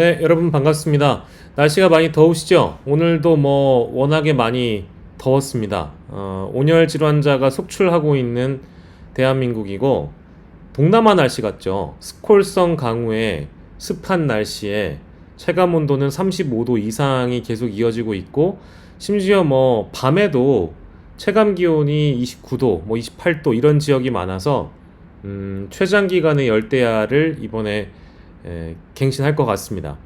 네, 여러분 반갑습니다. 날씨가 많이 더우시죠? 오늘도 워낙에 많이 더웠습니다. 온열 질환자가 속출하고 있는 대한민국이고 동남아 날씨 같죠? 스콜성 강우에 습한 날씨에 체감 온도는 35도 이상이 계속 이어지고 있고 심지어 밤에도 체감 기온이 29도, 28도 이런 지역이 많아서 최장 기간의 열대야를 이번에 갱신할 것 같습니다.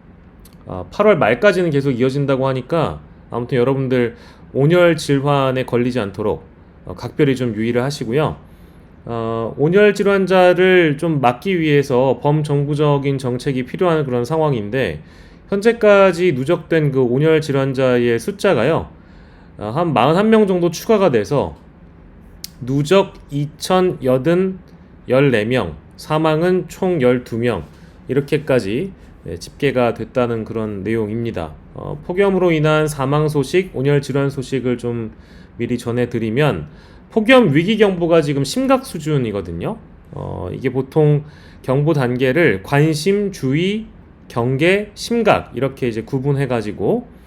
8월 말까지는 계속 이어진다고 하니까 아무튼 여러분들 온열 질환에 걸리지 않도록 각별히 좀 유의를 하시고요. 온열 질환자를 좀 막기 위해서 범정부적인 정책이 필요한 그런 상황인데 현재까지 누적된 그 온열 질환자의 숫자가요. 한 41명 정도 추가가 돼서 누적 2,084명, 사망은 총 12명 이렇게까지 집계가 됐다는 그런 내용입니다. 폭염으로 인한 사망 소식, 온열 질환 소식을 좀 미리 전해드리면 폭염 위기 경보가 지금 심각 수준이거든요. 이게 보통 경보 단계를 관심, 주의, 경계, 심각 이렇게 이제 구분해가지고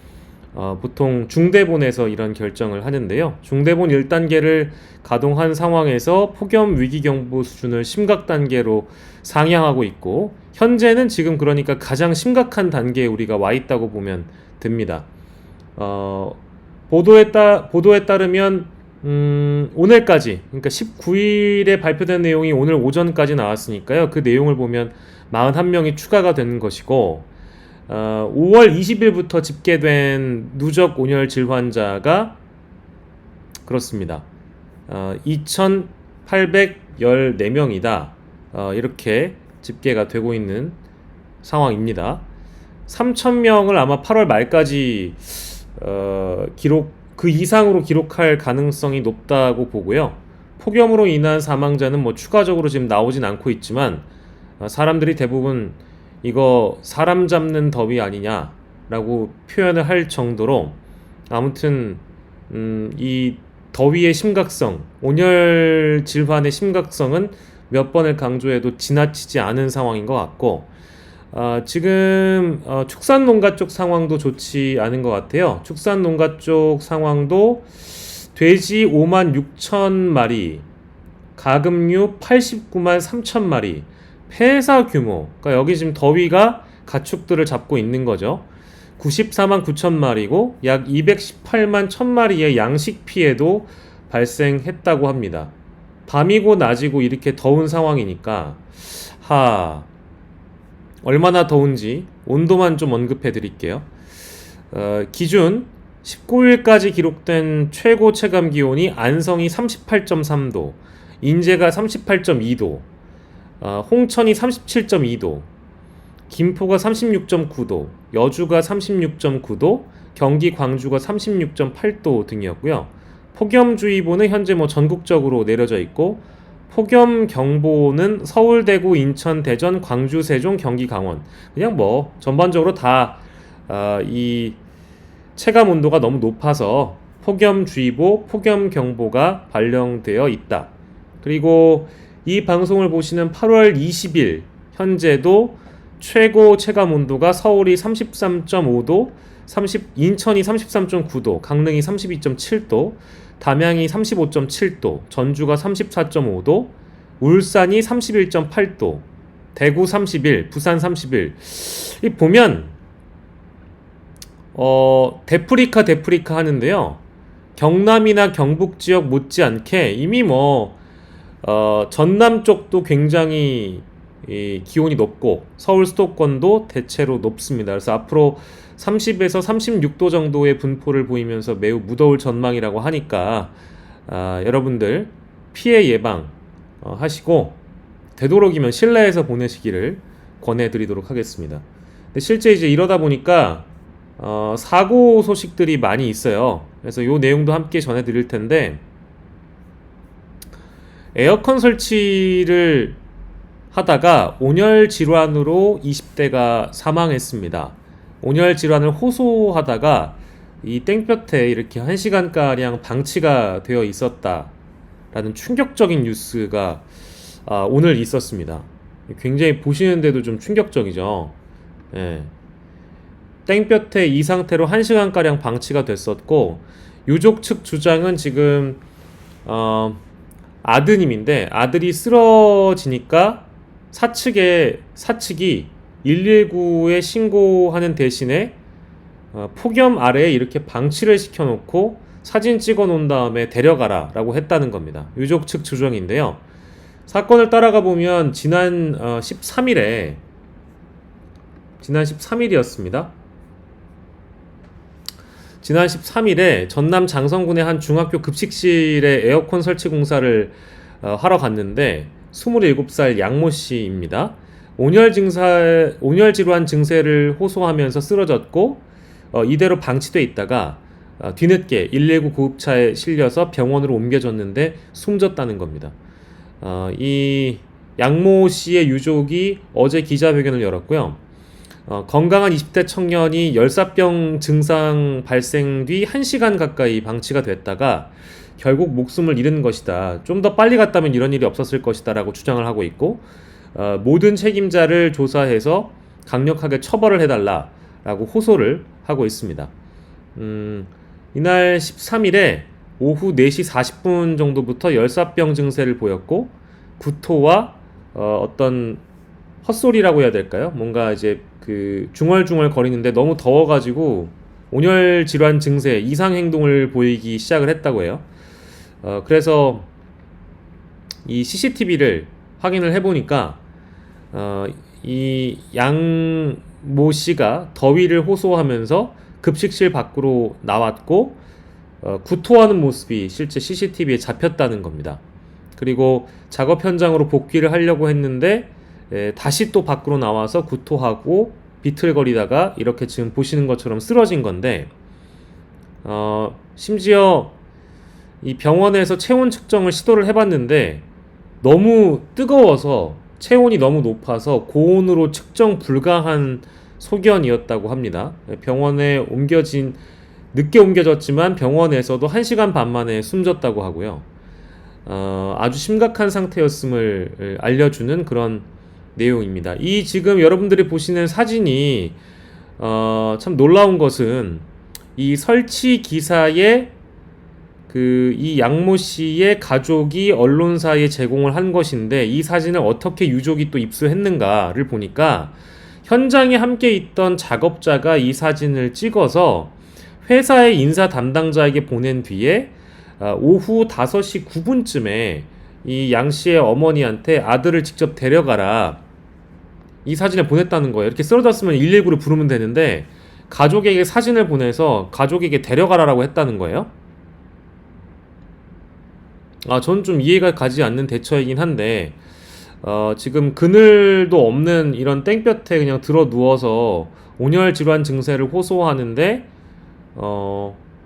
보통 중대본에서 이런 결정을 하는데요. 중대본 1단계를 가동한 상황에서 폭염 위기경보 수준을 심각 단계로 상향하고 있고 현재는 지금 그러니까 가장 심각한 단계에 우리가 와 있다고 보면 됩니다. 보도에 따르면 오늘까지 그러니까 19일에 발표된 내용이 오늘 오전까지 나왔으니까요. 그 내용을 보면 41명이 추가가 된 것이고 5월 20일부터 집계된 누적 온열 질환자가 그렇습니다. 2,814명이다. 이렇게 집계가 되고 있는 상황입니다. 3,000명을 아마 8월 말까지 그 이상으로 기록할 가능성이 높다고 보고요. 폭염으로 인한 사망자는 추가적으로 지금 나오진 않고 있지만 사람들이 대부분 이거 사람 잡는 더위 아니냐라고 표현을 할 정도로 아무튼 이 더위의 심각성, 온열 질환의 심각성은 몇 번을 강조해도 지나치지 않은 상황인 것 같고 지금 축산 농가 쪽 상황도 좋지 않은 것 같아요. 축산 농가 쪽 상황도 돼지 5만 6천 마리, 가금류 89만 3천 마리, 폐사 규모, 그러니까 여기 지금 더위가 가축들을 잡고 있는 거죠. 94만 9천 마리고 약 218만 1천 마리의 양식 피해도 발생했다고 합니다. 밤이고 낮이고 이렇게 더운 상황이니까 얼마나 더운지 온도만 좀 언급해 드릴게요. 기준 19일까지 기록된 최고 체감 기온이 안성이 38.3도, 인제가 38.2도, 홍천이 37.2도, 김포가 36.9도, 여주가 36.9도, 경기 광주가 36.8도 등이었고요. 폭염주의보는 현재 전국적으로 내려져 있고 폭염경보는 서울, 대구, 인천, 대전, 광주, 세종, 경기, 강원 그냥 전반적으로 다 이 체감 온도가 너무 높아서 폭염주의보, 폭염경보가 발령되어 있다. 그리고 이 방송을 보시는 8월 20일 현재도 최고 체감 온도가 서울이 33.5도, 인천이 33.9도, 강릉이 32.7도, 담양이 35.7도, 전주가 34.5도, 울산이 31.8도, 대구 31, 부산 31. 이 보면 데프리카 하는데요. 경남이나 경북 지역 못지않게 이미 전남 쪽도 굉장히 기온이 높고 서울 수도권도 대체로 높습니다. 그래서 앞으로 30에서 36도 정도의 분포를 보이면서 매우 무더울 전망이라고 하니까 여러분들 피해 예방 하시고 되도록이면 실내에서 보내시기를 권해드리도록 하겠습니다. 근데 실제 이제 이러다 보니까 사고 소식들이 많이 있어요. 그래서 요 내용도 함께 전해드릴 텐데 에어컨 설치를 하다가 온열 질환으로 20대가 사망했습니다. 온열 질환을 호소하다가 이 땡볕에 이렇게 1시간가량 방치가 되어 있었다라는 충격적인 뉴스가 오늘 있었습니다. 굉장히 보시는데도 좀 충격적이죠. 예. 땡볕에 이 상태로 1시간가량 방치가 됐었고, 유족 측 주장은 지금 아드님인데, 아들이 쓰러지니까 사측이 119에 신고하는 대신에 폭염 아래에 이렇게 방치를 시켜놓고 사진 찍어 놓은 다음에 데려가라 라고 했다는 겁니다. 유족 측 주장인데요. 사건을 따라가 보면 지난 13일이었습니다. 지난 13일에 전남 장성군의 한 중학교 급식실에 에어컨 설치 공사를 하러 갔는데 27살 양모 씨입니다. 온열 질환 증세를 호소하면서 쓰러졌고 이대로 방치돼 있다가 뒤늦게 119 구급차에 실려서 병원으로 옮겨졌는데 숨졌다는 겁니다. 이 양모 씨의 유족이 어제 기자회견을 열었고요. 건강한 20대 청년이 열사병 증상 발생 뒤 1시간 가까이 방치가 됐다가 결국 목숨을 잃은 것이다. 좀 더 빨리 갔다면 이런 일이 없었을 것이다 라고 주장을 하고 있고, 모든 책임자를 조사해서 강력하게 처벌을 해달라 라고 호소를 하고 있습니다. 이날 13일에 오후 4시 40분 정도부터 열사병 증세를 보였고, 구토와 어떤 헛소리라고 해야 될까요? 뭔가 이제 중얼중얼 거리는데 너무 더워가지고 온열 질환 증세, 이상 행동을 보이기 시작을 했다고 해요. 그래서 이 CCTV를 확인을 해보니까 이 양모 씨가 더위를 호소하면서 급식실 밖으로 나왔고 구토하는 모습이 실제 CCTV에 잡혔다는 겁니다. 그리고 작업 현장으로 복귀를 하려고 했는데 다시 또 밖으로 나와서 구토하고 비틀거리다가 이렇게 지금 보시는 것처럼 쓰러진 건데, 심지어 이 병원에서 체온 측정을 시도를 해봤는데 너무 뜨거워서 체온이 너무 높아서 고온으로 측정 불가한 소견이었다고 합니다. 병원에 늦게 옮겨졌지만 병원에서도 1시간 반 만에 숨졌다고 하고요. 아주 심각한 상태였음을 알려주는 그런 내용입니다. 이 지금 여러분들이 보시는 사진이 참 놀라운 것은 이 설치 기사에 이 양모 씨의 가족이 언론사에 제공을 한 것인데, 이 사진을 어떻게 유족이 또 입수했는가를 보니까 현장에 함께 있던 작업자가 이 사진을 찍어서 회사의 인사 담당자에게 보낸 뒤에 오후 5시 9분쯤에 이 양 씨의 어머니한테 아들을 직접 데려가라, 이 사진을 보냈다는 거예요. 이렇게 쓰러졌으면 119를 부르면 되는데 가족에게 사진을 보내서 가족에게 데려가라라고 했다는 거예요. 저는 좀 이해가 가지 않는 대처이긴 한데, 지금 그늘도 없는 이런 땡볕에 그냥 들어 누워서 온열 질환 증세를 호소하는데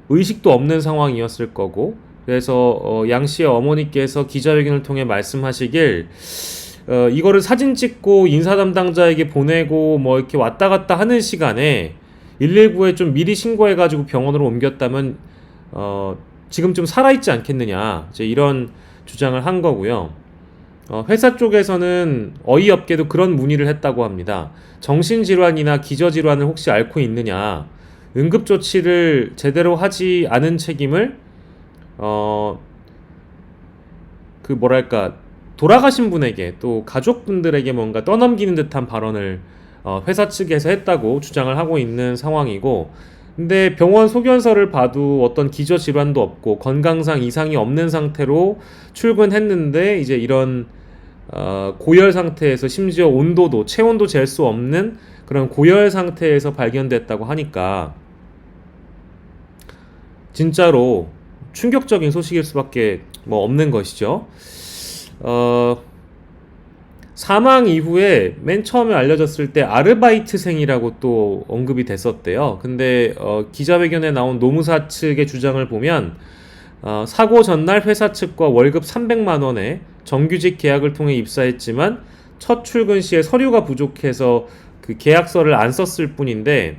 의식도 없는 상황이었을 거고, 그래서 양 씨의 어머니께서 기자회견을 통해 말씀하시길, 이거를 사진 찍고 인사 담당자에게 보내고 뭐 이렇게 왔다 갔다 하는 시간에 119에 좀 미리 신고해가지고 병원으로 옮겼다면 지금 좀 살아있지 않겠느냐, 이제 이런 주장을 한 거고요. 회사 쪽에서는 어이없게도 그런 문의를 했다고 합니다. 정신질환이나 기저질환을 혹시 앓고 있느냐, 응급조치를 제대로 하지 않은 책임을 돌아가신 분에게 또 가족분들에게 뭔가 떠넘기는 듯한 발언을 회사 측에서 했다고 주장을 하고 있는 상황이고, 근데 병원 소견서를 봐도 어떤 기저질환도 없고 건강상 이상이 없는 상태로 출근했는데, 이제 이런 고열 상태에서 심지어 체온도 잴 수 없는 그런 고열 상태에서 발견됐다고 하니까 진짜로 충격적인 소식일 수밖에 없는 것이죠. 사망 이후에 맨 처음에 알려졌을 때 아르바이트생이라고 또 언급이 됐었대요. 근데 기자회견에 나온 노무사 측의 주장을 보면 사고 전날 회사 측과 월급 300만 원에 정규직 계약을 통해 입사했지만 첫 출근 시에 서류가 부족해서 그 계약서를 안 썼을 뿐인데,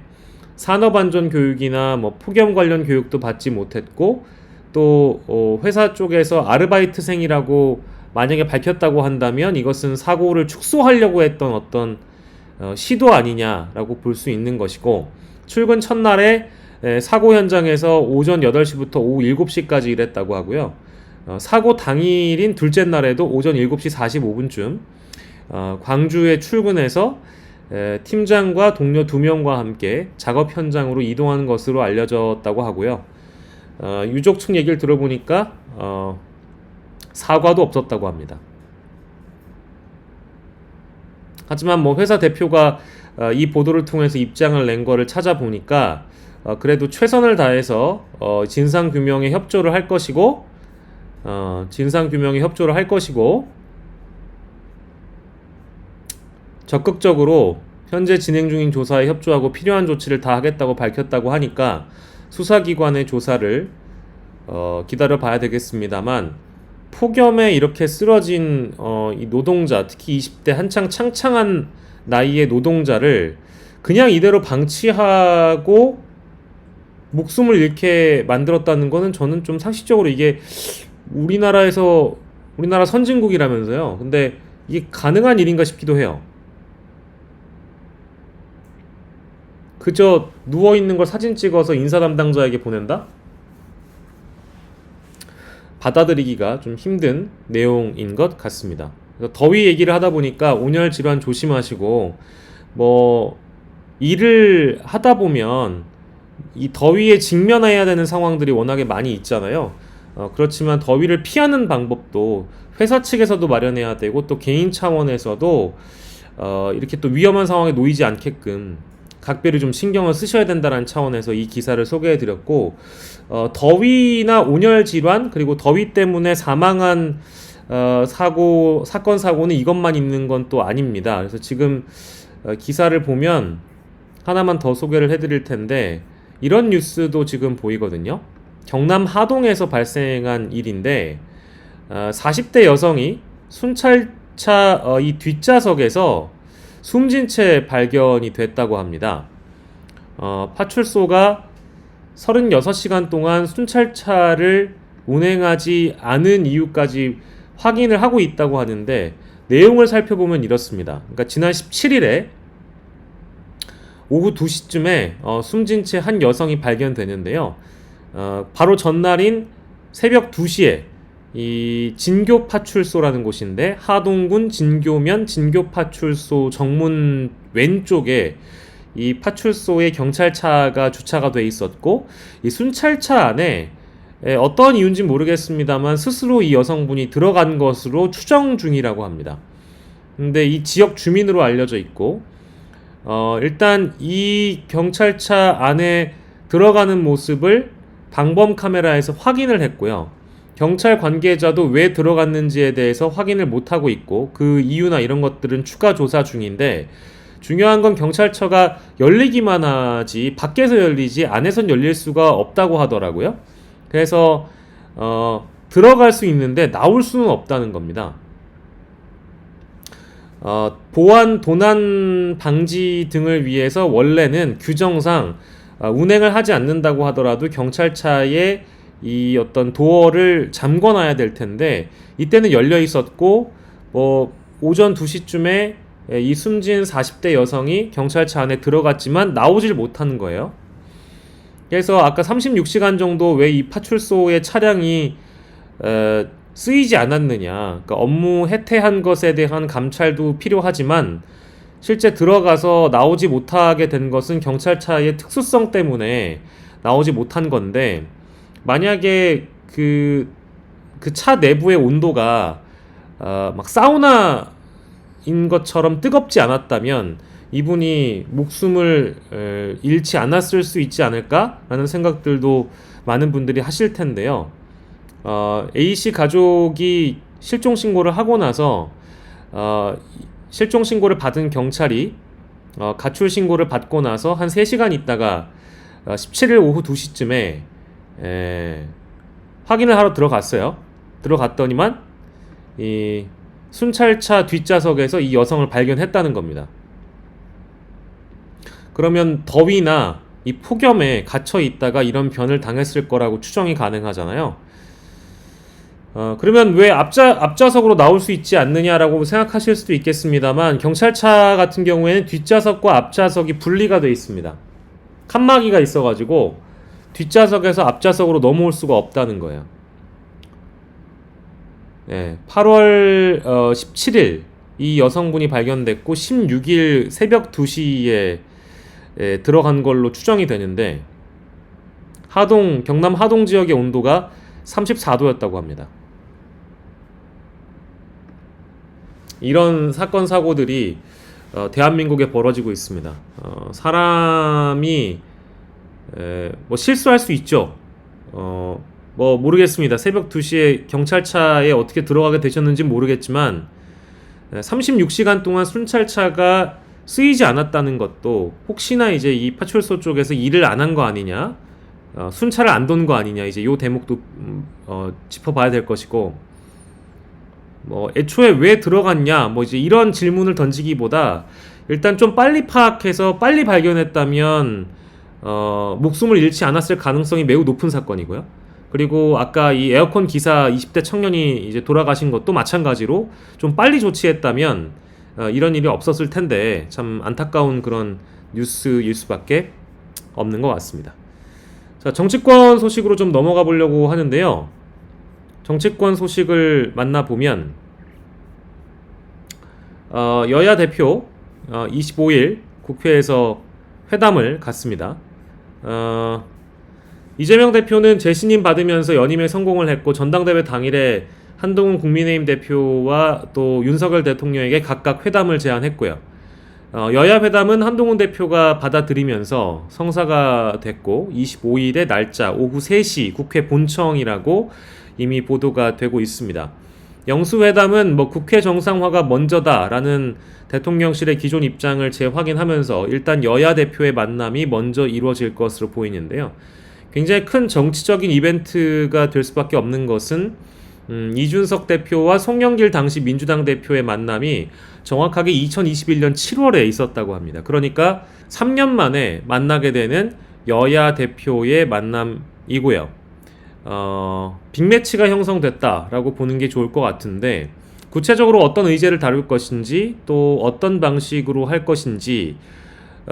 산업안전 교육이나 폭염 관련 교육도 받지 못했고, 또 회사 쪽에서 아르바이트생이라고 만약에 밝혔다고 한다면 이것은 사고를 축소하려고 했던 어떤 시도 아니냐라고 볼 수 있는 것이고, 출근 첫날에 사고 현장에서 오전 8시부터 오후 7시까지 일했다고 하고요. 사고 당일인 둘째 날에도 오전 7시 45분쯤 광주에 출근해서 팀장과 동료 2명과 함께 작업 현장으로 이동하는 것으로 알려졌다고 하고요. 유족 측 얘기를 들어보니까 사과도 없었다고 합니다. 하지만 뭐 회사 대표가 이 보도를 통해서 입장을 낸 거를 찾아보니까 그래도 최선을 다해서 진상규명에 협조를 할 것이고 적극적으로 현재 진행 중인 조사에 협조하고 필요한 조치를 다 하겠다고 밝혔다고 하니까 수사기관의 조사를 기다려 봐야 되겠습니다만, 폭염에 이렇게 쓰러진 이 노동자, 특히 20대 한창 창창한 나이의 노동자를 그냥 이대로 방치하고 목숨을 잃게 만들었다는 거는 저는 좀 상식적으로 이게 우리나라 선진국이라면서요. 근데 이게 가능한 일인가 싶기도 해요. 그저 누워있는 걸 사진 찍어서 인사 담당자에게 보낸다? 받아들이기가 좀 힘든 내용인 것 같습니다. 그래서 더위 얘기를 하다 보니까 온열 질환 조심하시고, 뭐 일을 하다 보면 이 더위에 직면해야 되는 상황들이 워낙에 많이 있잖아요. 그렇지만 더위를 피하는 방법도 회사 측에서도 마련해야 되고, 또 개인 차원에서도 이렇게 또 위험한 상황에 놓이지 않게끔 각별히 좀 신경을 쓰셔야 된다는 차원에서 이 기사를 소개해드렸고, 더위나 온열 질환, 그리고 더위 때문에 사망한 사고는 이것만 있는 건 또 아닙니다. 그래서 지금 기사를 보면 하나만 더 소개를 해드릴 텐데, 이런 뉴스도 지금 보이거든요. 경남 하동에서 발생한 일인데, 40대 여성이 순찰차 이 뒷좌석에서 숨진 채 발견이 됐다고 합니다. 파출소가 36시간 동안 순찰차를 운행하지 않은 이유까지 확인을 하고 있다고 하는데, 내용을 살펴보면 이렇습니다. 그러니까 지난 17일에 오후 2시쯤에 숨진 채 한 여성이 발견되는데요. 바로 전날인 새벽 2시에 이 진교파출소라는 곳인데, 하동군 진교면 진교파출소 정문 왼쪽에 이 파출소에 경찰차가 주차가 돼 있었고, 이 순찰차 안에 어떤 이유인지 모르겠습니다만 스스로 이 여성분이 들어간 것으로 추정 중이라고 합니다. 근데 이 지역 주민으로 알려져 있고, 일단 이 경찰차 안에 들어가는 모습을 방범 카메라에서 확인을 했고요. 경찰 관계자도 왜 들어갔는지에 대해서 확인을 못하고 있고, 그 이유나 이런 것들은 추가 조사 중인데, 중요한 건 경찰차가 열리기만 하지 밖에서 열리지 안에선 열릴 수가 없다고 하더라고요. 그래서 들어갈 수 있는데 나올 수는 없다는 겁니다. 보안 도난 방지 등을 위해서 원래는 규정상 운행을 하지 않는다고 하더라도 경찰차에 이 어떤 도어를 잠궈놔야 될 텐데, 이때는 열려 있었고, 오전 2시쯤에 이 숨진 40대 여성이 경찰차 안에 들어갔지만 나오질 못하는 거예요. 그래서 아까 36시간 정도 왜 이 파출소의 차량이 쓰이지 않았느냐, 그러니까 업무 해태한 것에 대한 감찰도 필요하지만 실제 들어가서 나오지 못하게 된 것은 경찰차의 특수성 때문에 나오지 못한 건데, 만약에 그 차 내부의 온도가 막 사우나인 것처럼 뜨겁지 않았다면 이분이 목숨을 잃지 않았을 수 있지 않을까라는 생각들도 많은 분들이 하실 텐데요. A씨 가족이 실종 신고를 하고 나서 실종 신고를 받은 경찰이 가출 신고를 받고 나서 한 3시간 있다가 17일 오후 2시쯤에 확인을 하러 들어갔어요. 들어갔더니만 이 순찰차 뒷좌석에서 이 여성을 발견했다는 겁니다. 그러면 더위나 이 폭염에 갇혀 있다가 이런 변을 당했을 거라고 추정이 가능하잖아요. 그러면 왜 앞좌석으로 나올 수 있지 않느냐라고 생각하실 수도 있겠습니다만, 경찰차 같은 경우에는 뒷좌석과 앞좌석이 분리가 되어 있습니다. 칸막이가 있어가지고 뒷좌석에서 앞좌석으로 넘어올 수가 없다는 거예요. 8월 17일 이 여성분이 발견됐고 16일 새벽 2시에 들어간 걸로 추정이 되는데 경남 하동 지역의 온도가 34도였다고 합니다. 이런 사건 사고들이 대한민국에 벌어지고 있습니다. 사람이 뭐 실수할 수 있죠. 뭐 모르겠습니다. 새벽 2시에 경찰차에 어떻게 들어가게 되셨는지 모르겠지만 36시간 동안 순찰차가 쓰이지 않았다는 것도 혹시나 이제 이 파출소 쪽에서 일을 안 한 거 아니냐, 순찰을 안 돈 거 아니냐, 이제 요 대목도 짚어봐야 될 것이고, 뭐 애초에 왜 들어갔냐, 뭐 이제 이런 질문을 던지기보다 일단 좀 빨리 파악해서 빨리 발견했다면 목숨을 잃지 않았을 가능성이 매우 높은 사건이고요. 그리고 아까 이 에어컨 기사 20대 청년이 이제 돌아가신 것도 마찬가지로 좀 빨리 조치했다면 이런 일이 없었을 텐데 참 안타까운 그런 뉴스일 수밖에 없는 것 같습니다. 자, 정치권 소식으로 좀 넘어가 보려고 하는데요. 정치권 소식을 만나보면 여야 대표 25일 국회에서 회담을 갖습니다. 이재명 대표는 재신임 받으면서 연임에 성공을 했고 전당대회 당일에 한동훈 국민의힘 대표와 또 윤석열 대통령에게 각각 회담을 제안했고요. 여야 회담은 한동훈 대표가 받아들이면서 성사가 됐고 25일의 날짜 오후 3시 국회 본청이라고 이미 보도가 되고 있습니다. 영수회담은 뭐 국회 정상화가 먼저다라는 대통령실의 기존 입장을 재확인하면서 일단 여야 대표의 만남이 먼저 이루어질 것으로 보이는데요. 굉장히 큰 정치적인 이벤트가 될 수밖에 없는 것은 이준석 대표와 송영길 당시 민주당 대표의 만남이 정확하게 2021년 7월에 있었다고 합니다. 그러니까 3년 만에 만나게 되는 여야 대표의 만남이고요. 빅매치가 형성됐다라고 보는 게 좋을 것 같은데 구체적으로 어떤 의제를 다룰 것인지 또 어떤 방식으로 할 것인지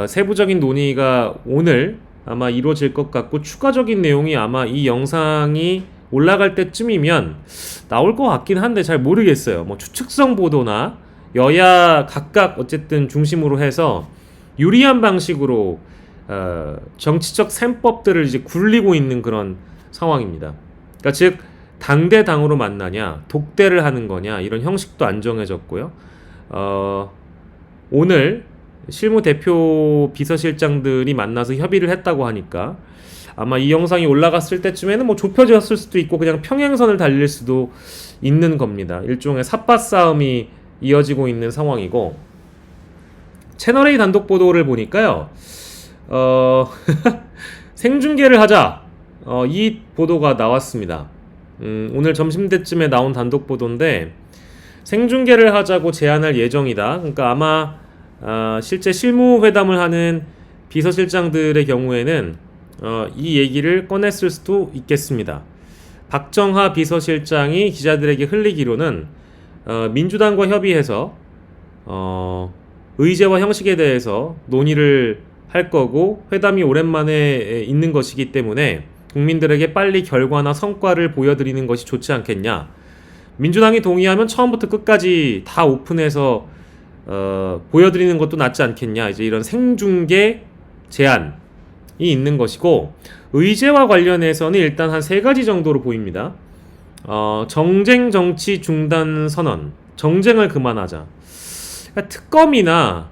세부적인 논의가 오늘 아마 이루어질 것 같고 추가적인 내용이 아마 이 영상이 올라갈 때쯤이면 나올 것 같긴 한데 잘 모르겠어요. 뭐 추측성 보도나 여야 각각 어쨌든 중심으로 해서 유리한 방식으로 정치적 셈법들을 이제 굴리고 있는 그런 상황입니다. 그러니까 즉 당대 당으로 만나냐, 독대를 하는 거냐 이런 형식도 안 정해졌고요. 오늘 실무 대표 비서실장들이 만나서 협의를 했다고 하니까 아마 이 영상이 올라갔을 때쯤에는 뭐 좁혀졌을 수도 있고 그냥 평행선을 달릴 수도 있는 겁니다. 일종의 삿바 싸움이 이어지고 있는 상황이고 채널A 단독 보도를 보니까요. 생중계를 하자. 이 보도가 나왔습니다. 오늘 점심때쯤에 나온 단독 보도인데 생중계를 하자고 제안할 예정이다. 그러니까 아마 실제 실무회담을 하는 비서실장들의 경우에는 이 얘기를 꺼냈을 수도 있겠습니다. 박정하 비서실장이 기자들에게 흘리기로는 민주당과 협의해서 의제와 형식에 대해서 논의를 할 거고 회담이 오랜만에 있는 것이기 때문에 국민들에게 빨리 결과나 성과를 보여드리는 것이 좋지 않겠냐. 민주당이 동의하면 처음부터 끝까지 다 오픈해서 보여드리는 것도 낫지 않겠냐. 이제 이런 생중계 제안이 있는 것이고 의제와 관련해서는 일단 한 3가지 정도로 보입니다. 정쟁 정치 중단 선언, 정쟁을 그만하자. 그러니까 특검이나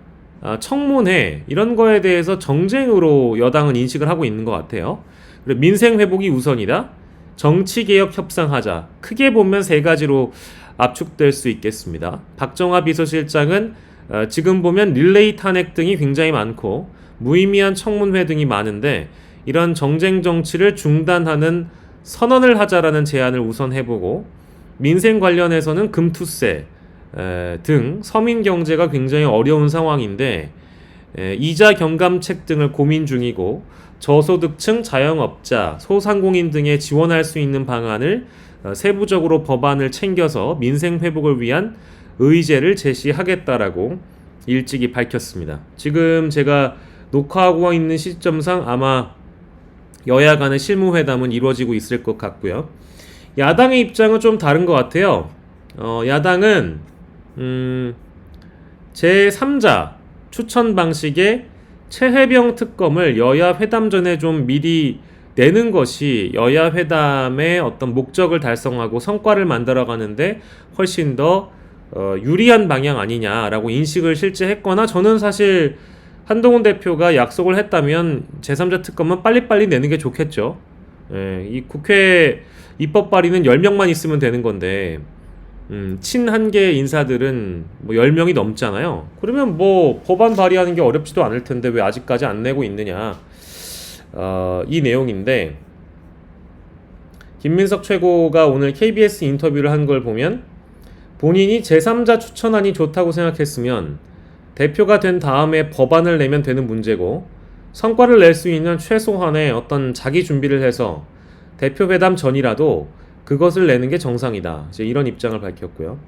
청문회 이런 거에 대해서 정쟁으로 여당은 인식을 하고 있는 것 같아요. 그리고 민생 회복이 우선이다. 정치개혁 협상하자. 크게 보면 3가지로 압축될 수 있겠습니다. 박정하 비서실장은 지금 보면 릴레이 탄핵 등이 굉장히 많고 무의미한 청문회 등이 많은데 이런 정쟁 정치를 중단하는 선언을 하자라는 제안을 우선 해보고 민생 관련해서는 금투세 등 서민 경제가 굉장히 어려운 상황인데 이자 경감책 등을 고민 중이고 저소득층, 자영업자, 소상공인 등에 지원할 수 있는 방안을 세부적으로 법안을 챙겨서 민생 회복을 위한 의제를 제시하겠다라고 일찍이 밝혔습니다. 지금 제가 녹화하고 있는 시점상 아마 여야 간의 실무회담은 이루어지고 있을 것 같고요. 야당의 입장은 좀 다른 것 같아요. 야당은 제3자 추천 방식의 최혜병 특검을 여야 회담 전에 좀 미리 내는 것이 여야 회담의 어떤 목적을 달성하고 성과를 만들어가는데 훨씬 더 유리한 방향 아니냐라고 인식을 실제 했거나, 저는 사실 한동훈 대표가 약속을 했다면 제3자 특검은 빨리빨리 내는 게 좋겠죠. 예, 이 국회 입법 발의는 10명만 있으면 되는 건데 친한계 인사들은 뭐 10명이 넘잖아요. 그러면 뭐 법안 발의하는 게 어렵지도 않을 텐데 왜 아직까지 안 내고 있느냐, 이 내용인데, 김민석 최고가 오늘 KBS 인터뷰를 한 걸 보면 본인이 제3자 추천안이 좋다고 생각했으면 대표가 된 다음에 법안을 내면 되는 문제고, 성과를 낼 수 있는 최소한의 어떤 자기 준비를 해서 대표 회담 전이라도 그것을 내는 게 정상이다, 이제 이런 입장을 밝혔고요.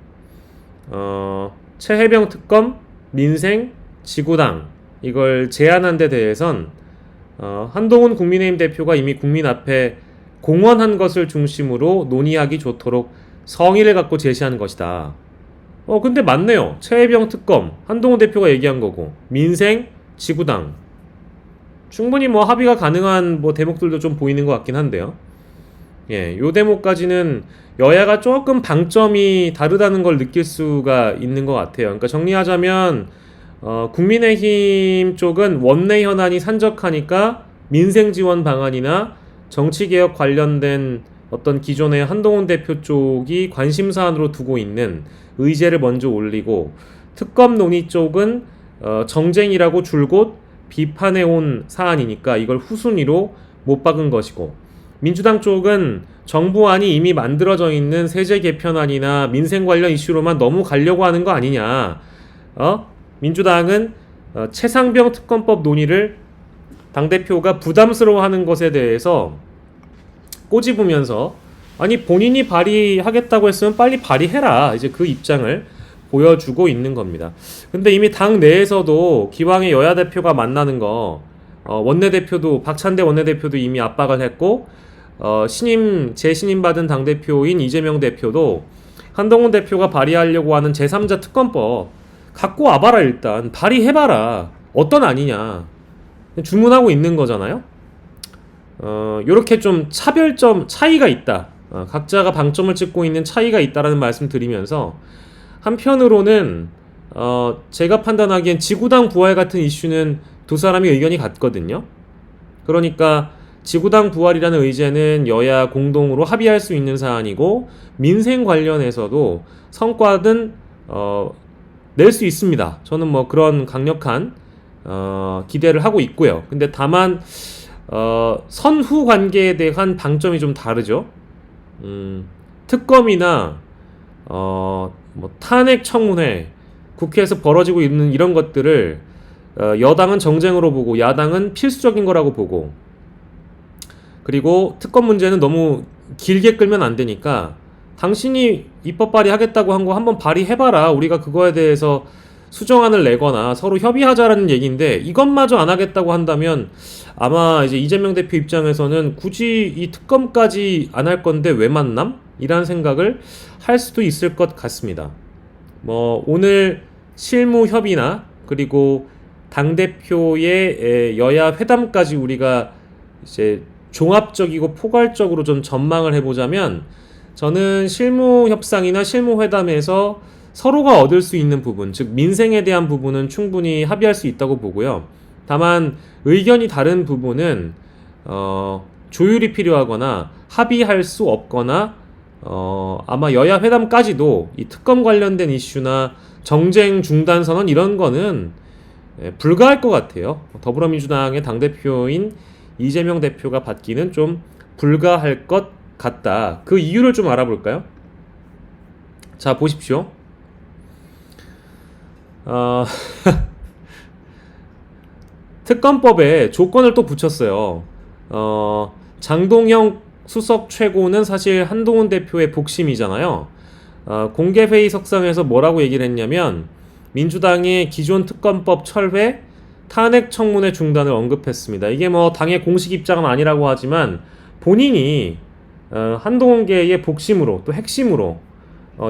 최혜병 특검, 민생, 지구당 이걸 제안한 데 대해선 한동훈 국민의힘 대표가 이미 국민 앞에 공언한 것을 중심으로 논의하기 좋도록 성의를 갖고 제시한 것이다. 근데 맞네요. 최혜병 특검, 한동훈 대표가 얘기한 거고, 민생, 지구당 충분히 뭐 합의가 가능한 뭐 대목들도 좀 보이는 것 같긴 한데요. 예, 요 대목까지는 여야가 조금 방점이 다르다는 걸 느낄 수가 있는 것 같아요. 그러니까 정리하자면 국민의힘 쪽은 원내 현안이 산적하니까 민생 지원 방안이나 정치개혁 관련된 어떤 기존의 한동훈 대표 쪽이 관심사안으로 두고 있는 의제를 먼저 올리고, 특검 논의 쪽은 정쟁이라고 줄곧 비판해온 사안이니까 이걸 후순위로 못 박은 것이고, 민주당 쪽은 정부안이 이미 만들어져 있는 세제 개편안이나 민생 관련 이슈로만 너무 가려고 하는 거 아니냐. 민주당은 최상병 특검법 논의를 당대표가 부담스러워하는 것에 대해서 꼬집으면서, 아니 본인이 발의하겠다고 했으면 빨리 발의해라, 이제 그 입장을 보여주고 있는 겁니다. 근데 이미 당 내에서도 기왕에 여야 대표가 만나는 거, 원내대표도 박찬대 원내대표도 이미 압박을 했고, 재신임 받은 당대표인 이재명 대표도 한동훈 대표가 발의하려고 하는 제3자 특검법 갖고 와봐라, 일단 발의해봐라, 어떤 아니냐 주문하고 있는 거잖아요. 요렇게 좀 차이가 있다, 각자가 방점을 찍고 있는 차이가 있다라는 말씀 드리면서, 한편으로는 제가 판단하기엔 지구당 부활 같은 이슈는 두 사람이 의견이 같거든요. 그러니까 지구당 부활이라는 의제는 여야 공동으로 합의할 수 있는 사안이고, 민생 관련해서도 성과는 낼 수 있습니다. 저는 뭐 그런 강력한 기대를 하고 있고요. 근데 다만 선후 관계에 대한 방점이 좀 다르죠. 특검이나 뭐 탄핵 청문회, 국회에서 벌어지고 있는 이런 것들을 여당은 정쟁으로 보고 야당은 필수적인 거라고 보고, 그리고 특검 문제는 너무 길게 끌면 안 되니까 당신이 입법 발의하겠다고 한 거 한번 발의해봐라, 우리가 그거에 대해서 수정안을 내거나 서로 협의하자라는 얘기인데, 이것마저 안 하겠다고 한다면 아마 이제 이재명 대표 입장에서는 굳이 이 특검까지 안 할 건데 왜 만남? 이라는 생각을 할 수도 있을 것 같습니다. 뭐 오늘 실무 협의나 그리고 당대표의 여야 회담까지 우리가 이제 종합적이고 포괄적으로 좀 전망을 해보자면, 저는 실무 협상이나 실무 회담에서 서로가 얻을 수 있는 부분, 즉 민생에 대한 부분은 충분히 합의할 수 있다고 보고요. 다만 의견이 다른 부분은 조율이 필요하거나 합의할 수 없거나, 아마 여야 회담까지도 이 특검 관련된 이슈나 정쟁 중단 선언 이런 거는 불가할 것 같아요. 더불어민주당의 당대표인 이재명 대표가 받기는 좀 불가할 것 같다. 그 이유를 좀 알아볼까요? 자, 보십시오. 특검법에 조건을 또 붙였어요. 장동영 수석 최고는 사실 한동훈 대표의 복심이잖아요. 공개회의 석상에서 뭐라고 얘기를 했냐면, 민주당의 기존 특검법 철회, 탄핵 청문회 중단을 언급했습니다. 이게 뭐 당의 공식 입장은 아니라고 하지만 본인이 한동훈계의 복심으로 또 핵심으로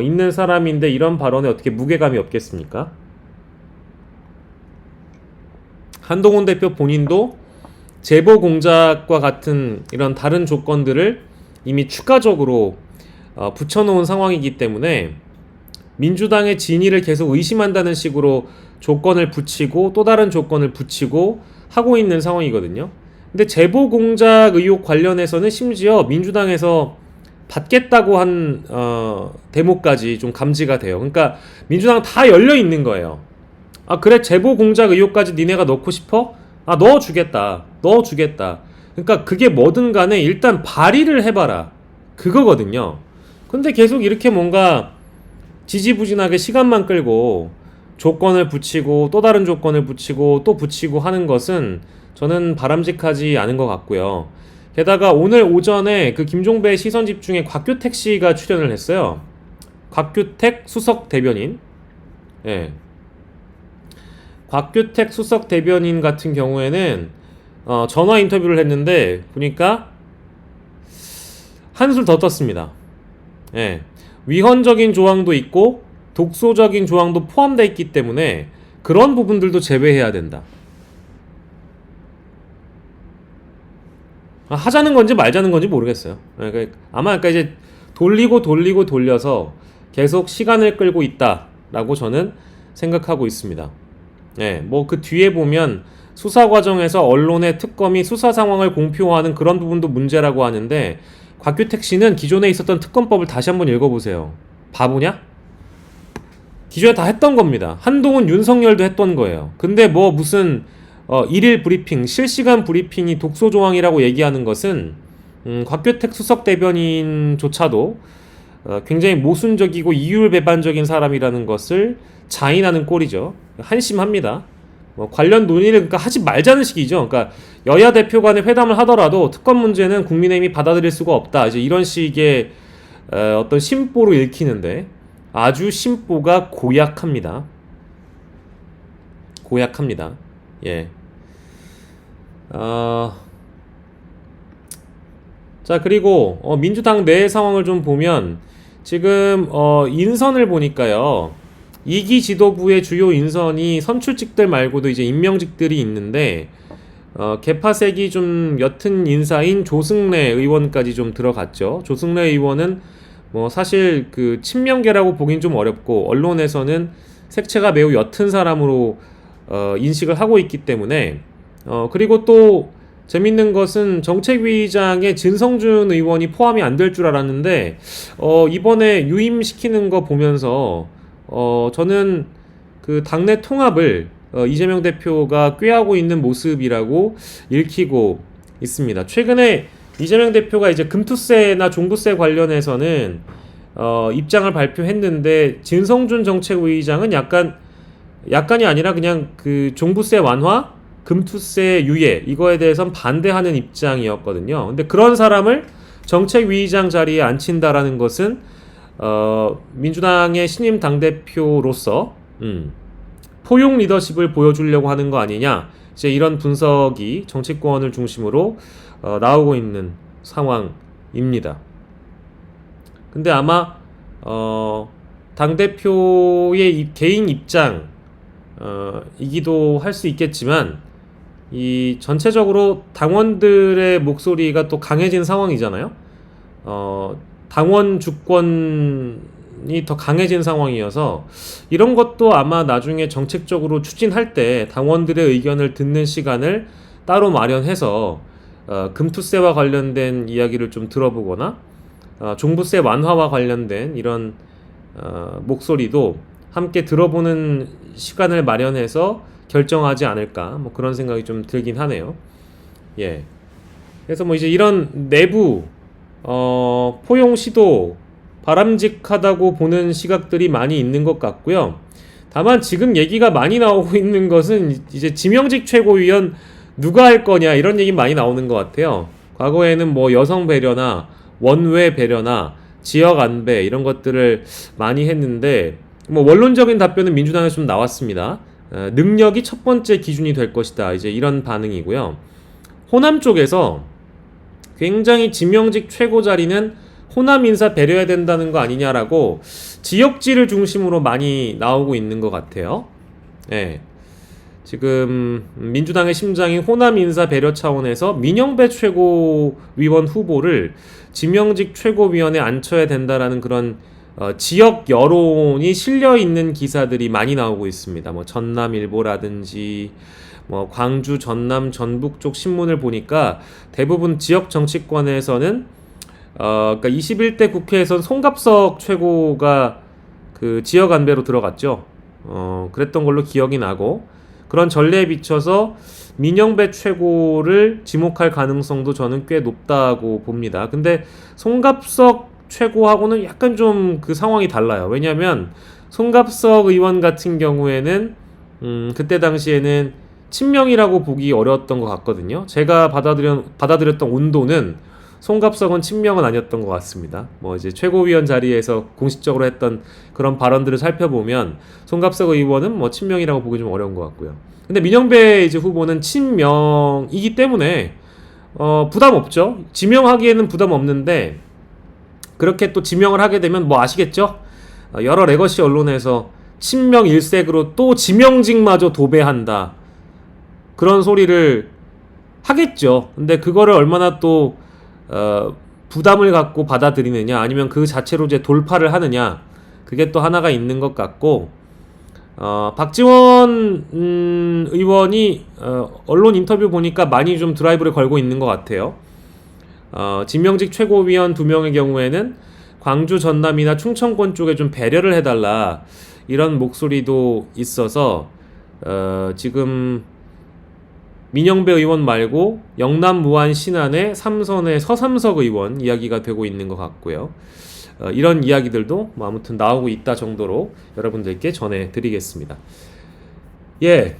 있는 사람인데 이런 발언에 어떻게 무게감이 없겠습니까? 한동훈 대표 본인도 제보 공작과 같은 이런 다른 조건들을 이미 추가적으로 붙여놓은 상황이기 때문에 민주당의 진위를 계속 의심한다는 식으로 조건을 붙이고 또 다른 조건을 붙이고 하고 있는 상황이거든요. 근데 제보 공작 의혹 관련해서는 심지어 민주당에서 받겠다고 한 대목까지 좀 감지가 돼요. 그러니까 민주당 다 열려 있는 거예요. 아 그래 제보 공작 의혹까지 니네가 넣고 싶어? 아 넣어주겠다. 그러니까 그게 뭐든 간에 일단 발의를 해봐라. 그거거든요. 근데 계속 이렇게 뭔가 지지부진하게 시간만 끌고 조건을 붙이고 또 다른 조건을 붙이고 또 붙이고 하는 것은 저는 바람직하지 않은 것 같고요. 게다가 오늘 오전에 그 김종배의 시선집중에 곽규택 씨가 출연을 했어요. 곽규택 수석 대변인. 예. 곽규택 수석 대변인 같은 경우에는 전화 인터뷰를 했는데 보니까 한술 더 떴습니다. 예. 위헌적인 조항도 있고 독소적인 조항도 포함되어 있기 때문에 그런 부분들도 제외해야 된다. 하자는 건지 말자는 건지 모르겠어요. 아마 그러니까 이제 돌려서 계속 시간을 끌고 있다라고 저는 생각하고 있습니다. 예, 뭐 그 뒤에 보면 수사 과정에서 언론의 특검이 수사 상황을 공표하는 그런 부분도 문제라고 하는데 곽규택 씨는 기존에 있었던 특검법을 다시 한번 읽어보세요. 바보냐? 기존에 다 했던 겁니다. 한동훈, 윤석열도 했던 거예요. 근데 뭐 무슨 일일 브리핑, 실시간 브리핑이 독소 조항이라고 얘기하는 것은 곽규택 수석 대변인조차도 굉장히 모순적이고 이율배반적인 사람이라는 것을 자인하는 꼴이죠. 한심합니다. 관련 논의를 그러니까 하지 말자는 식이죠. 그러니까 여야 대표 간의 회담을 하더라도 특검 문제는 국민의힘이 받아들일 수가 없다. 이제 이런 식의 어떤 심보로 읽히는데 아주 심보가 고약합니다. 예. 자 그리고 민주당 내 상황을 좀 보면 지금 인선을 보니까요. 2기 지도부의 주요 인선이 선출직들 말고도 이제 임명직들이 있는데 개파색이 좀 옅은 인사인 조승래 의원까지 좀 들어갔죠. 조승래 의원은 뭐 사실 그 친명계라고 보긴 좀 어렵고 언론에서는 색채가 매우 옅은 사람으로 인식을 하고 있기 때문에 그리고 또 재밌는 것은 정책위의장에 진성준 의원이 포함이 안 될 줄 알았는데 이번에 유임시키는 거 보면서 저는 그 당내 통합을 이재명 대표가 꾀하고 있는 모습이라고 읽히고 있습니다. 최근에 이재명 대표가 이제 금투세나 종부세 관련해서는 입장을 발표했는데 진성준 정책위의장은 약간이 아니라 그냥 그 종부세 완화, 금투세 유예 이거에 대해선 반대하는 입장이었거든요. 근데 그런 사람을 정책위의장 자리에 앉힌다라는 것은 민주당의 신임 당대표로서 포용 리더십을 보여주려고 하는 거 아니냐 이제 이런 분석이 정치권을 중심으로 나오고 있는 상황입니다. 근데 아마 당대표의 개인 입장 이기도 할 수 있겠지만 이 전체적으로 당원들의 목소리가 또 강해진 상황이잖아요. 당원 주권이 더 강해진 상황이어서 이런 것도 아마 나중에 정책적으로 추진할 때 당원들의 의견을 듣는 시간을 따로 마련해서 금투세와 관련된 이야기를 좀 들어보거나 종부세 완화와 관련된 이런 목소리도 함께 들어보는 시간을 마련해서 결정하지 않을까 뭐 그런 생각이 좀 들긴 하네요. 예. 그래서 뭐 이제 이런 내부 포용 시도 바람직하다고 보는 시각들이 많이 있는 것 같고요. 다만 지금 얘기가 많이 나오고 있는 것은 이제 지명직 최고위원 누가 할 거냐 이런 얘기 많이 나오는 것 같아요. 과거에는 뭐 여성 배려나 원외 배려나 지역 안배 이런 것들을 많이 했는데 뭐 원론적인 답변은 민주당에서 좀 나왔습니다. 능력이 첫 번째 기준이 될 것이다. 이제 이런 반응이고요. 호남 쪽에서 굉장히 지명직 최고 자리는 호남 인사 배려해야 된다는 거 아니냐라고 지역지를 중심으로 많이 나오고 있는 것 같아요. 예. 지금 민주당의 심장인 호남 인사 배려 차원에서 민영배 최고위원 후보를 지명직 최고위원에 앉혀야 된다라는 그런 지역 여론이 실려 있는 기사들이 많이 나오고 있습니다. 뭐 전남일보라든지 뭐 광주, 전남, 전북 쪽 신문을 보니까 대부분 지역 정치권에서는 그러니까 21대 국회에선 송갑석 최고가 그 지역 안배로 들어갔죠. 그랬던 걸로 기억이 나고 그런 전례에 비춰서 민영배 최고를 지목할 가능성도 저는 꽤 높다고 봅니다. 근데 송갑석 최고하고는 약간 좀 그 상황이 달라요. 왜냐하면 송갑석 의원 같은 경우에는 그때 당시에는 친명이라고 보기 어려웠던 것 같거든요. 제가 받아들였던 운동은 송갑석은 친명은 아니었던 것 같습니다. 뭐 이제 최고위원 자리에서 공식적으로 했던 그런 발언들을 살펴보면 송갑석 의원은 뭐 친명이라고 보기 좀 어려운 것 같고요. 근데 민영배 이제 후보는 친명이기 때문에 부담 없죠. 지명하기에는 부담 없는데 그렇게 또 지명을 하게 되면 뭐 아시겠죠? 여러 레거시 언론에서 친명 일색으로 또 지명직마저 도배한다. 그런 소리를 하겠죠. 근데 그거를 얼마나 또 부담을 갖고 받아들이느냐 아니면 그 자체로 이제 돌파를 하느냐 그게 또 하나가 있는 것 같고 박지원 의원이 언론 인터뷰 보니까 많이 좀 드라이브를 걸고 있는 것 같아요. 지명직 최고위원 2명의 경우에는 광주, 전남이나 충청권 쪽에 좀 배려를 해달라 이런 목소리도 있어서 지금 민영배 의원 말고 영남, 무안, 신안의 삼선의 서삼석 의원 이야기가 되고 있는 것 같고요. 이런 이야기들도 뭐 아무튼 나오고 있다 정도로 여러분들께 전해드리겠습니다. 예.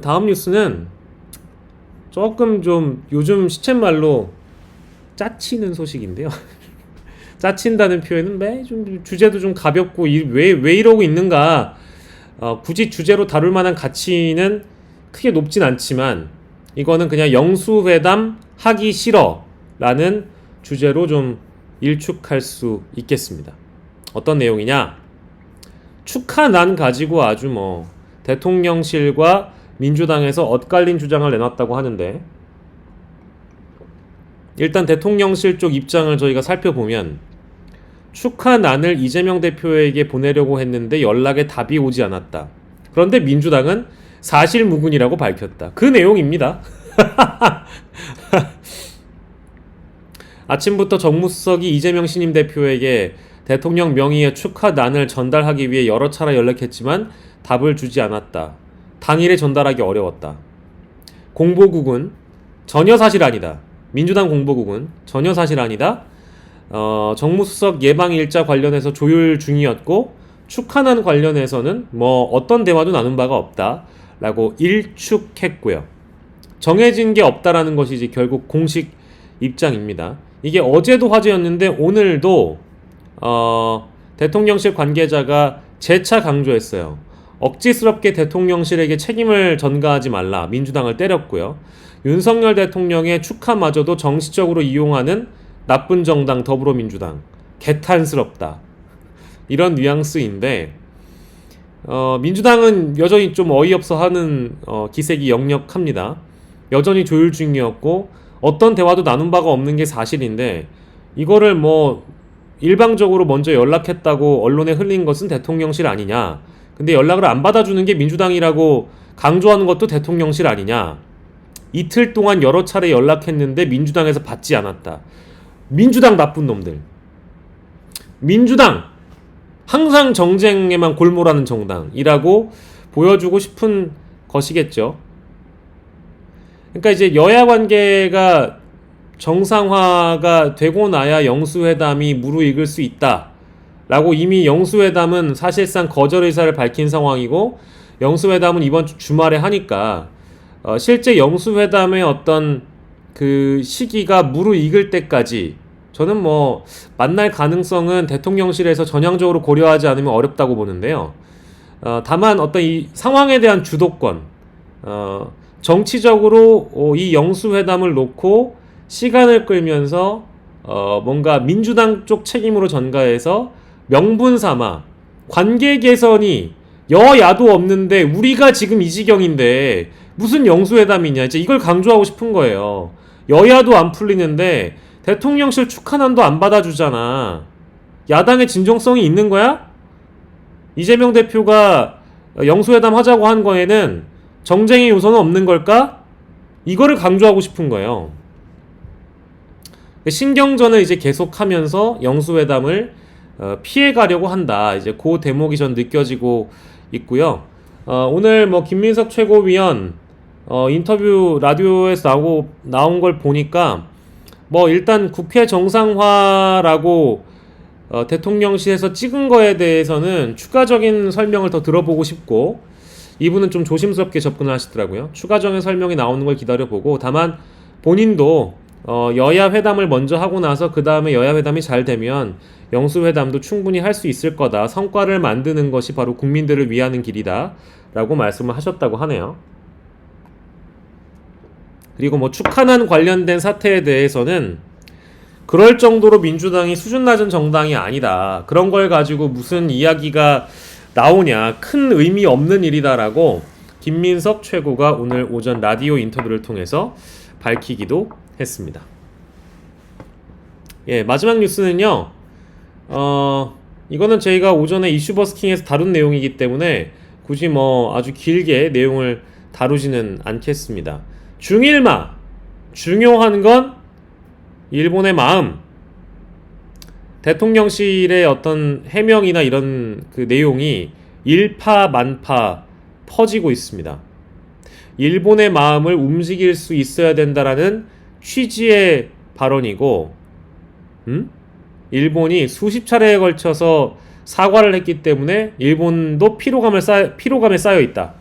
다음 뉴스는 조금 좀 요즘 시쳇말로 짜치는 소식인데요. 짜친다는 표현은 좀 주제도 좀 가볍고 왜 이러고 있는가 굳이 주제로 다룰 만한 가치는 크게 높진 않지만 이거는 그냥 영수회담 하기 싫어 라는 주제로 좀 일축할 수 있겠습니다. 어떤 내용이냐? 축하난 가지고 아주 뭐 대통령실과 민주당에서 엇갈린 주장을 내놨다고 하는데 일단 대통령실 쪽 입장을 저희가 살펴보면 축하난을 이재명 대표에게 보내려고 했는데 연락에 답이 오지 않았다. 그런데 민주당은 사실무근이라고 밝혔다. 그 내용입니다. 아침부터 정무수석이 이재명 신임 대표에게 대통령 명의의 축하난을 전달하기 위해 여러 차례 연락했지만 답을 주지 않았다. 당일에 전달하기 어려웠다. 공보국은 전혀 사실 아니다. 민주당 공보국은 전혀 사실 아니다. 정무수석 예방일자 관련해서 조율 중이었고 축하난 관련해서는 뭐 어떤 대화도 나눈 바가 없다 라고 일축했고요. 정해진 게 없다라는 것이 이제 결국 공식 입장입니다. 이게 어제도 화제였는데 오늘도 대통령실 관계자가 재차 강조했어요. 억지스럽게 대통령실에게 책임을 전가하지 말라. 민주당을 때렸고요. 윤석열 대통령의 축하마저도 정치적으로 이용하는 나쁜 정당 더불어민주당. 개탄스럽다. 이런 뉘앙스인데 민주당은 여전히 좀 어이없어 하는 기색이 역력합니다. 여전히 조율 중이었고 어떤 대화도 나눈 바가 없는 게 사실인데 이거를 뭐 일방적으로 먼저 연락했다고 언론에 흘린 것은 대통령실 아니냐. 근데 연락을 안 받아주는 게 민주당이라고 강조하는 것도 대통령실 아니냐. 이틀 동안 여러 차례 연락했는데 민주당에서 받지 않았다. 민주당 나쁜 놈들. 민주당 항상 정쟁에만 골몰하는 정당이라고 보여주고 싶은 것이겠죠. 그러니까 이제 여야 관계가 정상화가 되고 나야 영수회담이 무르익을 수 있다 라고 이미 영수회담은 사실상 거절 의사를 밝힌 상황이고 영수회담은 이번 주말에 하니까 실제 영수회담의 어떤 그 시기가 무르익을 때까지 저는 뭐 만날 가능성은 대통령실에서 전향적으로 고려하지 않으면 어렵다고 보는데요. 다만 어떤 이 상황에 대한 주도권, 정치적으로 이 영수회담을 놓고 시간을 끌면서 뭔가 민주당 쪽 책임으로 전가해서 명분 삼아 관계 개선이 여야도 없는데 우리가 지금 이 지경인데 무슨 영수회담이냐, 이제 이걸 강조하고 싶은 거예요. 여야도 안 풀리는데 대통령실 축하난도 안 받아주잖아. 야당의 진정성이 있는 거야? 이재명 대표가 영수회담 하자고 한 거에는 정쟁의 요소는 없는 걸까? 이거를 강조하고 싶은 거예요. 신경전을 이제 계속하면서 영수회담을 피해가려고 한다. 이제 그 대목이 전 느껴지고 있고요. 오늘 뭐 김민석 최고위원 인터뷰 라디오에서 나온 걸 보니까 뭐 일단 국회 정상화라고 대통령실에서 찍은 거에 대해서는 추가적인 설명을 더 들어보고 싶고, 이분은 좀 조심스럽게 접근을 하시더라고요. 추가적인 설명이 나오는 걸 기다려보고, 다만 본인도 여야 회담을 먼저 하고 나서 그 다음에 여야 회담이 잘 되면 영수회담도 충분히 할 수 있을 거다. 성과를 만드는 것이 바로 국민들을 위하는 길이다 라고 말씀을 하셨다고 하네요. 그리고 뭐 축하난 관련된 사태에 대해서는 그럴 정도로 민주당이 수준 낮은 정당이 아니다. 그런 걸 가지고 무슨 이야기가 나오냐. 큰 의미 없는 일이다라고 김민석 최고가 오늘 오전 라디오 인터뷰를 통해서 밝히기도 했습니다. 예, 마지막 뉴스는요. 이거는 저희가 오전에 이슈버스킹에서 다룬 내용이기 때문에 굳이 뭐 아주 길게 내용을 다루지는 않겠습니다. 중일마, 중요한 건 일본의 마음. 대통령실의 어떤 해명이나 이런 그 내용이 일파만파 퍼지고 있습니다. 일본의 마음을 움직일 수 있어야 된다라는 취지의 발언이고, 일본이 수십 차례에 걸쳐서 사과를 했기 때문에 일본도 피로감에 쌓여 있다.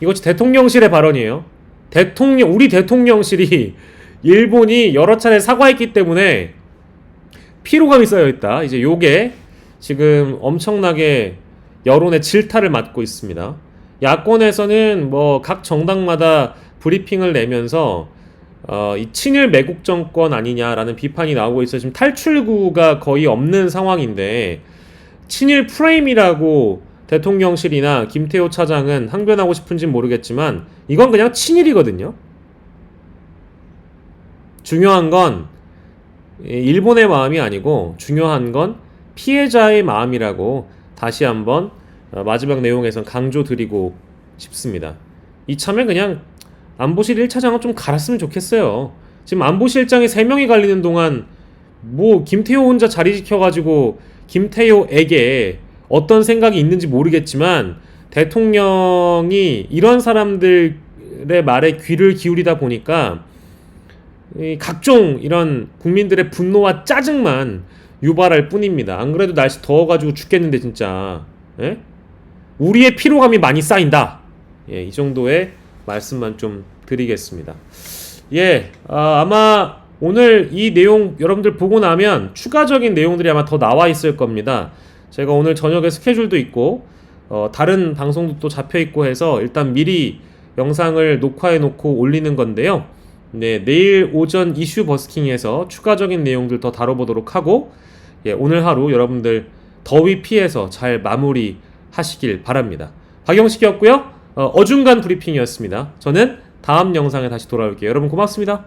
이것이 대통령실의 발언이에요. 우리 대통령실이 일본이 여러 차례 사과했기 때문에 피로감이 쌓여 있다. 이제 요게 지금 엄청나게 여론의 질타를 맞고 있습니다. 야권에서는 뭐 각 정당마다 브리핑을 내면서 이 친일 매국 정권 아니냐라는 비판이 나오고 있어요. 지금 탈출구가 거의 없는 상황인데, 친일 프레임이라고 대통령실이나 김태호 차장은 항변하고 싶은지는 모르겠지만 이건 그냥 친일이거든요. 중요한 건 일본의 마음이 아니고 중요한 건 피해자의 마음이라고 다시 한번 마지막 내용에선 강조드리고 싶습니다. 이참에 그냥 안보실 1차장은 좀 갈았으면 좋겠어요. 지금 안보실장이 3명이 갈리는 동안 뭐 김태호 혼자 자리 지켜가지고 김태호에게 어떤 생각이 있는지 모르겠지만 대통령이 이런 사람들의 말에 귀를 기울이다 보니까 각종 이런 국민들의 분노와 짜증만 유발할 뿐입니다. 안 그래도 날씨 더워가지고 죽겠는데 진짜. 예? 우리의 피로감이 많이 쌓인다. 예, 이 정도의 말씀만 좀 드리겠습니다. 예, 아마 오늘 이 내용 여러분들 보고 나면 추가적인 내용들이 아마 더 나와 있을 겁니다. 제가 오늘 저녁에 스케줄도 있고 다른 방송도 또 잡혀 있고 해서 일단 미리 영상을 녹화해 놓고 올리는 건데요. 네, 내일 오전 이슈 버스킹에서 추가적인 내용들 더 다뤄보도록 하고, 예, 오늘 하루 여러분들 더위 피해서 잘 마무리 하시길 바랍니다. 박영식이었고요. 어중간 브리핑이었습니다. 저는 다음 영상에 다시 돌아올게요. 여러분 고맙습니다.